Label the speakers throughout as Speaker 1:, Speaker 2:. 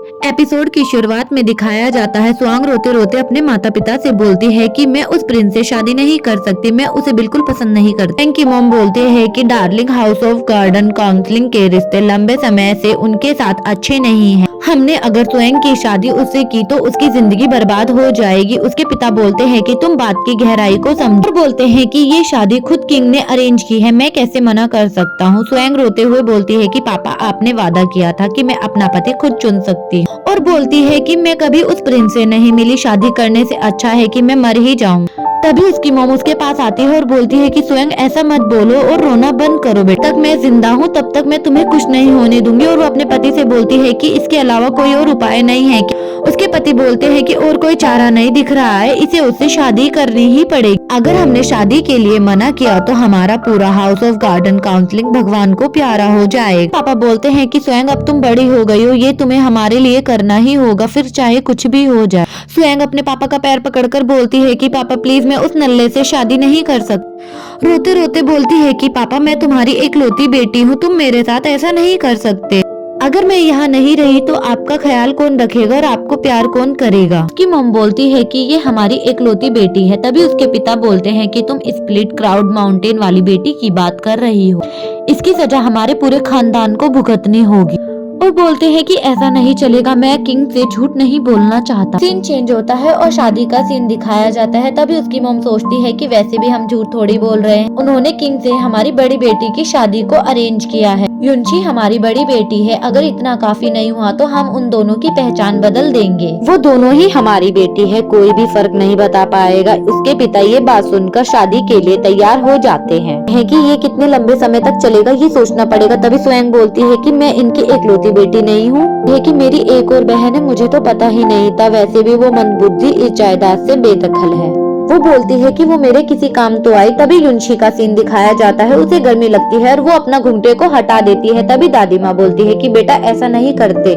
Speaker 1: Episode की शुरुआत में दिखाया जाता है स्वांग रोते रोते अपने माता पिता से बोलती है कि मैं उस प्रिंस से शादी नहीं कर सकती, मैं उसे बिल्कुल पसंद नहीं करती। स्वयं की मॉम बोलती है कि darling, house of garden counselling के रिश्ते लंबे समय से उनके साथ अच्छे नहीं हैं। हमने अगर स्वयं की शादी उससे की तो उसकी जिंदगी बर्बाद हो जाएगी। उसके पिता बोलते हैं कि तुम बात की गहराई को समझो और बोलते हैं कि ये शादी खुद किंग ने अरेंज की है, मैं कैसे मना कर सकता हूँ। स्वयं रोते हुए बोलती है कि पापा, आपने वादा किया था कि मैं अपना पति खुद चुन सकती हूँ। और बोलती है कि मैं कभी उस प्रिंस से नहीं मिली, शादी करने से अच्छा है कि मैं मर ही जाऊं। तभी उसकी मॉम उसके पास आती है और बोलती है कि स्वयं ऐसा मत बोलो और रोना बंद करो बेटा, तक मैं जिंदा हूँ तब तक मैं तुम्हें कुछ नहीं होने दूंगी। और वो अपने पति से बोलती है कि इसके अलावा कोई और उपाय नहीं है। उसके पति बोलते हैं कि और कोई चारा नहीं दिख रहा है, इसे उससे शादी करनी ही पड़ेगी। अगर हमने शादी के लिए मना किया तो हमारा पूरा हाउस ऑफ गार्डन काउंसलिंग भगवान को प्यारा हो जाएगा। पापा बोलते हैं कि स्वयं अब तुम बड़ी हो गई हो, ये तुम्हें हमारे लिए करना ही होगा, फिर चाहे कुछ भी हो जाए। स्वयं अपने पापा का पैर पकड़कर बोलती है कि पापा प्लीज, मैं उस नल्ले से शादी नहीं कर सकती। रोते रोते बोलती है कि पापा, मैं तुम्हारी इकलौती बेटी हूँ, तुम मेरे साथ ऐसा नहीं कर सकते। अगर मैं यहाँ नहीं रही तो आपका ख्याल कौन रखेगा और आपको प्यार कौन करेगा। उसकी मॉम बोलती है कि ये हमारी इकलौती बेटी है। तभी उसके पिता बोलते हैं कि तुम स्प्लिट क्राउड माउंटेन वाली बेटी की बात कर रही हो, इसकी सजा हमारे पूरे खानदान को भुगतनी होगी। और बोलते हैं कि ऐसा नहीं चलेगा, मैं किंग से झूठ नहीं बोलना चाहता। सीन चेंज होता है और शादी का सीन दिखाया जाता है। तभी उसकी मॉम सोचती है कि वैसे भी हम झूठ थोड़ी बोल रहे हैं, उन्होंने किंग से हमारी बड़ी बेटी की शादी को अरेंज किया है। युनशी हमारी बड़ी बेटी है, अगर इतना काफी नहीं हुआ तो हम उन दोनों की पहचान बदल देंगे। वो दोनों ही हमारी बेटी है, कोई भी फर्क नहीं बता पाएगा। उसके पिता ये बात सुनकर शादी के लिए तैयार हो जाते हैं कि ये कितने लंबे समय तक चलेगा ये सोचना पड़ेगा। तभी स्वयं बोलती है कि मैं इनकी इकलौती बेटी नहीं हूँ, ये कि मेरी एक और बहन है, मुझे तो पता ही नहीं था। वैसे भी वो मंदबुद्धि इस जायदाद से बेदखल है। वो बोलती है कि वो मेरे किसी काम तो आई। तभी युनशी का सीन दिखाया जाता है, उसे गर्मी लगती है और वो अपना घुंघटे को हटा देती है। तभी दादी माँ बोलती है कि बेटा ऐसा नहीं करते,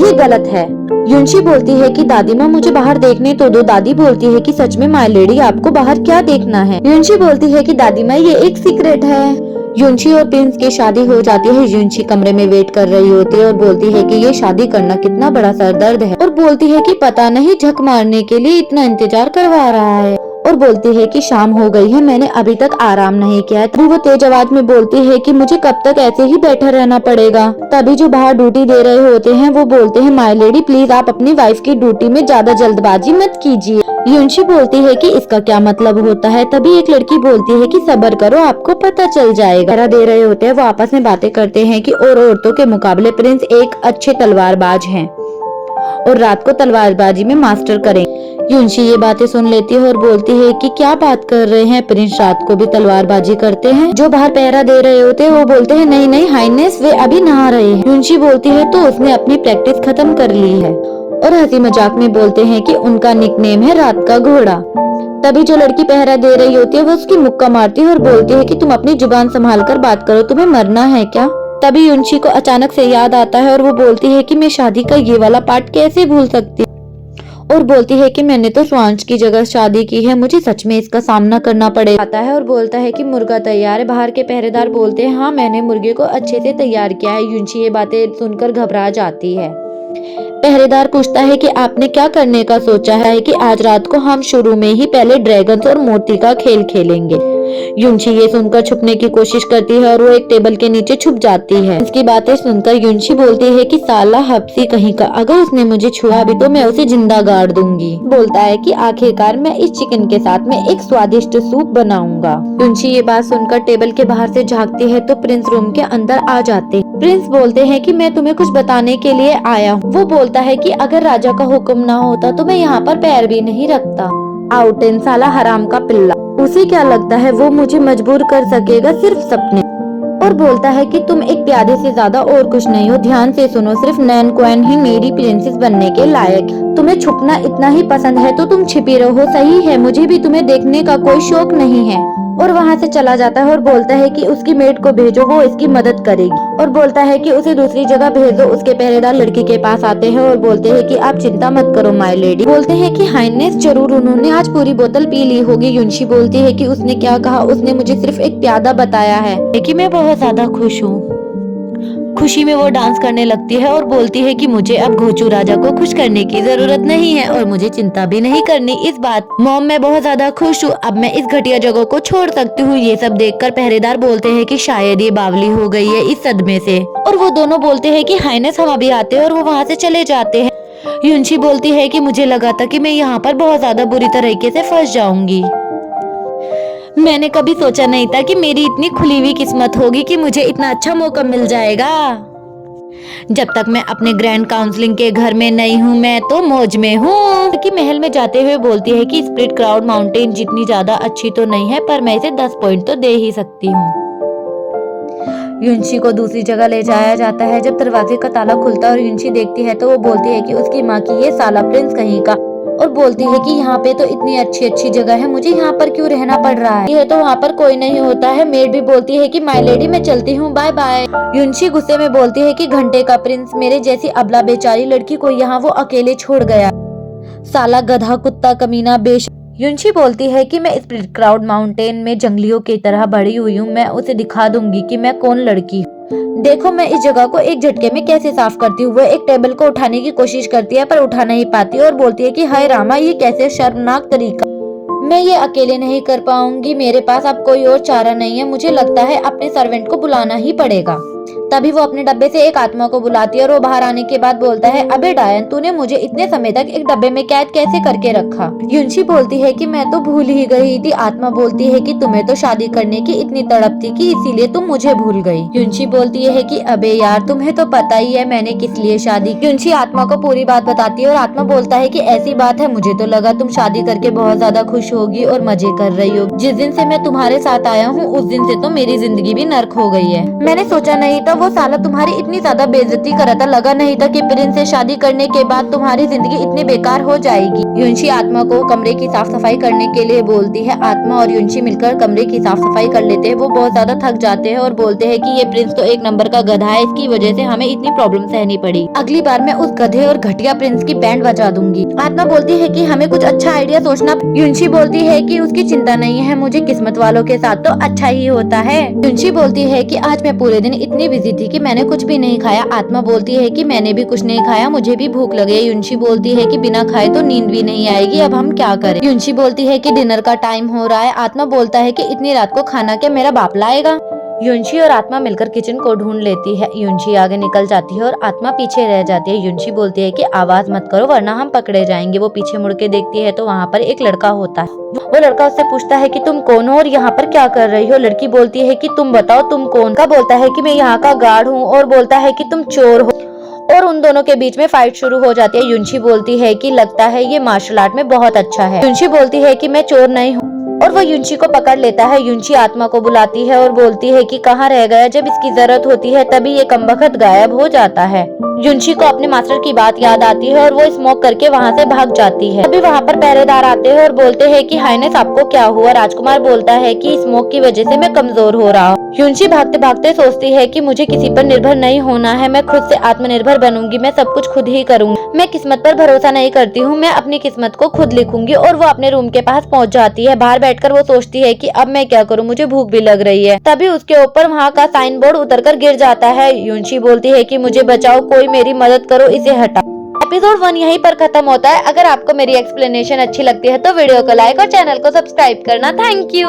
Speaker 1: ये गलत है। युनशी बोलती है कि दादी माँ मुझे बाहर देखने तो दो। दादी बोलती है कि सच में माय लेडी, आपको बाहर क्या देखना है। युनशी बोलती है कि दादी माँ ये एक सीक्रेट है। युनशी और प्रिंस की शादी हो जाती है। युनशी कमरे में वेट कर रही होती है और बोलती है कि ये शादी करना कितना बड़ा सरदर्द है। और बोलती है कि पता नहीं झक मारने के लिए इतना इंतजार करवा रहा है। और बोलती है कि शाम हो गई है, मैंने अभी तक आराम नहीं किया है। तभी वो तेज आवाज में बोलती है कि मुझे कब तक ऐसे ही बैठा रहना पड़ेगा। तभी जो बाहर ड्यूटी दे रहे होते हैं वो बोलते हैं, माय लेडी प्लीज आप अपनी वाइफ की ड्यूटी में ज्यादा जल्दबाजी मत कीजिए। युनशी बोलती है कि इसका क्या मतलब होता है। तभी एक लड़की बोलती है कि सब्र करो, आपको पता चल जाएगा। पहरा दे रहे होते हैं, वो आपस में बातें करते हैं कि और औरतों के मुकाबले प्रिंस एक अच्छे तलवारबाज हैं और रात को तलवारबाजी में मास्टर करें। युनशी ये बातें सुन लेती है और बोलती है कि क्या बात कर रहे हैं, प्रिंस रात को भी तलवारबाजी करते हैं। जो बाहर पहरा दे रहे होते हैं वो बोलते हैं, नहीं नहीं हाइनेस, वे अभी नहा रहे हैं। युनशी बोलती है तो उसने अपनी प्रैक्टिस खत्म कर ली है। और हंसी मजाक में बोलते हैं कि उनका निकनेम है रात का घोड़ा। तभी जो लड़की पहरा दे रही होती है वो उसकी मुक्का मारती है और बोलती है कि तुम अपनी जुबान संभाल कर बात करो, तुम्हें मरना है क्या। तभी युनशी को अचानक से याद आता है और वो बोलती है कि मैं शादी का ये वाला पार्ट कैसे भूल सकती। और बोलती है कि मैंने तो स्वांच की जगह शादी की है, मुझे सच में इसका सामना करना पड़ेगा। आता है और बोलता है कि मुर्गा तैयार है। बाहर के पहरेदार बोलते हैं, हाँ मैंने मुर्गे को अच्छे से तैयार किया है। युनशी ये बातें सुनकर घबरा जाती है। पहरेदार पूछता है कि आपने क्या करने का सोचा है कि आज रात को हम शुरू में ही पहले ड्रैगन्स और मोती का खेल खेलेंगे। युनशी ये सुनकर छुपने की कोशिश करती है और वो एक टेबल के नीचे छुप जाती है। इसकी बातें सुनकर युनशी बोलती है कि साला हब्सी कहीं का, अगर उसने मुझे छुआ भी तो मैं उसे जिंदा गाड़ दूंगी। बोलता है कि आखिरकार मैं इस चिकन के साथ में एक स्वादिष्ट सूप बनाऊंगा। युनशी ये बात सुनकर टेबल के बाहर से झांकती है तो प्रिंस रूम के अंदर आ जाते। प्रिंस बोलते हैं कि मैं तुम्हें कुछ बताने के लिए आया हूँ। वो बोलता है कि अगर राजा का हुक्म ना होता तो मैं यहाँ पर पैर भी नहीं रखता। आउटेन साला हराम का पिल्ला, उसे क्या लगता है वो मुझे मजबूर कर सकेगा सिर्फ सपने। और बोलता है कि तुम एक प्यादे से ज्यादा और कुछ नहीं हो, ध्यान से सुनो, सिर्फ नैन क्वीन ही मेरी प्रिंसेस बनने के लायक। तुम्हें छुपना इतना ही पसंद है तो तुम छिपी रहो, सही है, मुझे भी तुम्हें देखने का कोई शौक नहीं है। और वहाँ से चला जाता है और बोलता है कि उसकी मेड को भेजो, वो इसकी मदद करेगी। और बोलता है कि उसे दूसरी जगह भेजो। उसके पहरेदार लड़की के पास आते हैं और बोलते हैं कि आप चिंता मत करो माय लेडी। बोलते हैं कि हाइनेस जरूर उन्होंने आज पूरी बोतल पी ली होगी। युनशी बोलती है कि उसने क्या कहा, उसने मुझे सिर्फ एक प्यादा बताया है कि मैं बहुत ज्यादा खुश हूँ। खुशी में वो डांस करने लगती है और बोलती है कि मुझे अब घोचू राजा को खुश करने की जरूरत नहीं है और मुझे चिंता भी नहीं करनी। इस बात मॉम मैं बहुत ज्यादा खुश हूँ, अब मैं इस घटिया जगह को छोड़ सकती हूँ। ये सब देखकर पहरेदार बोलते हैं कि शायद ये बावली हो गई है इस सदमे से, और वो दोनों बोलते हैं कि हाइनेस हम अभी आते हैं, और वो वहाँ से चले जाते हैं। युनशी बोलती है कि मुझे लगा था कि मैं यहाँ पर बहुत ज्यादा बुरी तरीके से फंस जाऊंगी। मैंने कभी सोचा नहीं था कि मेरी इतनी खुली हुई किस्मत होगी कि मुझे इतना अच्छा मौका मिल जाएगा। जब तक मैं अपने ग्रैंड काउंसलिंग के घर में नहीं हूँ मैं तो मौज में हूँ। कि महल में जाते हुए बोलती है कि स्प्लिट क्लाउड माउंटेन जितनी ज्यादा अच्छी तो नहीं है, पर मैं इसे 10 पॉइंट तो दे ही सकती हूँ। युनशी को दूसरी जगह ले जाया जाता है। जब दरवाजे का ताला खुलता है और युनशी देखती है तो वो बोलती है कि उसकी माँ की ये साला प्रिंस कहीं का, और बोलती है कि यहाँ पे तो इतनी अच्छी अच्छी जगह है, मुझे यहाँ पर क्यों रहना पड़ रहा है। ये तो वहाँ पर कोई नहीं होता है। मेड भी बोलती है कि माय लेडी मैं चलती हूँ, बाय बाय। युनशी गुस्से में बोलती है कि घंटे का प्रिंस, मेरे जैसी अबला बेचारी लड़की को यहाँ वो अकेले छोड़ गया, साला गधा कुत्ता कमीना बेश। युनशी बोलती है कि मैं स्प्लिट क्लाउड माउंटेन में जंगलियों की तरह बड़ी हुई हूँ, मैं उसे दिखा दूंगी कि मैं कौन लड़की हूँ। देखो मैं इस जगह को एक झटके में कैसे साफ करती हूँ। वो एक टेबल को उठाने की कोशिश करती है पर उठा नहीं पाती और बोलती है कि हाय रामा, ये कैसे शर्मनाक तरीका, मैं ये अकेले नहीं कर पाऊंगी, मेरे पास अब कोई और चारा नहीं है, मुझे लगता है अपने सर्वेंट को बुलाना ही पड़ेगा। तभी वो अपने डब्बे से एक आत्मा को बुलाती है और वो बाहर आने के बाद बोलता है, अबे डायन, तूने मुझे इतने समय तक एक डब्बे में कैद कैसे करके रखा। युनशी बोलती है कि मैं तो भूल ही गई थी। आत्मा बोलती है कि तुम्हें तो शादी करने की इतनी तड़प थी कि इसीलिए तुम मुझे भूल गई। युनशी बोलती है कि अबे यार, तुम्हें तो पता ही है मैंने किस लिए शादी। युनशी आत्मा को पूरी बात बताती है और आत्मा बोलता है कि ऐसी बात है, मुझे तो लगा तुम शादी करके बहुत ज्यादा खुश होगी और मजे कर रही हो। जिस दिन से मैं तुम्हारे साथ आया हूँ उस दिन से तो मेरी जिंदगी भी नर्क हो गई है। मैंने सोचा नहीं था वो साला तुम्हारी इतनी ज्यादा बेइज्जती करा था, लगा नहीं था कि प्रिंस से शादी करने के बाद तुम्हारी जिंदगी इतनी बेकार हो जाएगी। युनशी आत्मा को कमरे की साफ सफाई करने के लिए बोलती है। आत्मा और युनशी मिलकर कमरे की साफ सफाई कर लेते हैं। वो बहुत ज्यादा थक जाते हैं और बोलते हैं कि ये प्रिंस तो एक नंबर का गधा है, इसकी वजह से हमें इतनी प्रॉब्लम सहनी पड़ी। अगली बार मैं उस गधे और घटिया प्रिंस की बैंड बजा दूंगी। आत्मा बोलती है कि हमें कुछ अच्छा आइडिया सोचना। युनशी बोलती है कि उसकी चिंता नहीं है, मुझे किस्मत वालों के साथ तो अच्छा ही होता है। युनशी बोलती है कि आज मैं पूरे दिन इतनी बिजी थी कि मैंने कुछ भी नहीं खाया। आत्मा बोलती है कि मैंने भी कुछ नहीं खाया, मुझे भी भूख लगी। युनशी बोलती है कि बिना खाए तो नींद भी नहीं आएगी, अब हम क्या करें। युनशी बोलती है कि डिनर का टाइम हो रहा है। आत्मा बोलता है कि इतनी रात को खाना क्या मेरा बाप लाएगा। युनशी और आत्मा मिलकर किचन को ढूंढ लेती है। युनशी आगे निकल जाती है और आत्मा पीछे रह जाती है। युनशी बोलती है कि आवाज मत करो वरना हम पकड़े जाएंगे। वो पीछे मुड़ के देखती है तो वहाँ पर एक लड़का होता है। वो लड़का उससे पूछता है कि तुम कौन हो और यहाँ पर क्या कर रही हो। लड़की बोलती है कि तुम बताओ तुम कौन। का बोलता है कि मैं यहाँ का गार्ड हूँ, और बोलता है कि तुम चोर हो, और उन दोनों के बीच में फाइट शुरू हो जाती है। युनशी बोलती है कि लगता है ये मार्शल आर्ट में बहुत अच्छा है। युनशी बोलती है कि मैं चोर नहीं हूँ, और वो युनशी को पकड़ लेता है। युनशी आत्मा को बुलाती है और बोलती है कि कहाँ रह गया, जब इसकी जरूरत होती है तभी ये कमबख्त गायब हो जाता है। युनशी को अपने मास्टर की बात याद आती है और वो स्मोक करके वहाँ से भाग जाती है। तभी वहाँ पर पहरेदार आते हैं और बोलते हैं कि हाइनेस आपको क्या हुआ। राजकुमार बोलता है कि स्मोक की वजह से मैं कमजोर हो रहा हूँ। युनशी भागते भागते सोचती है कि मुझे किसी पर निर्भर नहीं होना है, मैं खुद से आत्मनिर्भर बनूंगी, मैं सब कुछ खुद ही करूंगी, मैं किस्मत पर भरोसा नहीं करती हूँ, मैं अपनी किस्मत को खुद लिखूंगी। और वो अपने रूम के पास पहुँच जाती है। बाहर बैठकर वो सोचती है कि अब मैं क्या करूँ, मुझे भूख भी लग रही है। तभी उसके ऊपर वहाँ का साइन बोर्ड उतरकर गिर जाता है। युनशी बोलती है कि मुझे बचाओ, कोई मेरी मदद करो, इसे हटाओ। एपिसोड 1 यहीं पर खत्म होता है। अगर आपको मेरी एक्सप्लेनेशन अच्छी लगती है तो वीडियो को लाइक और चैनल को सब्सक्राइब करना। Thank you.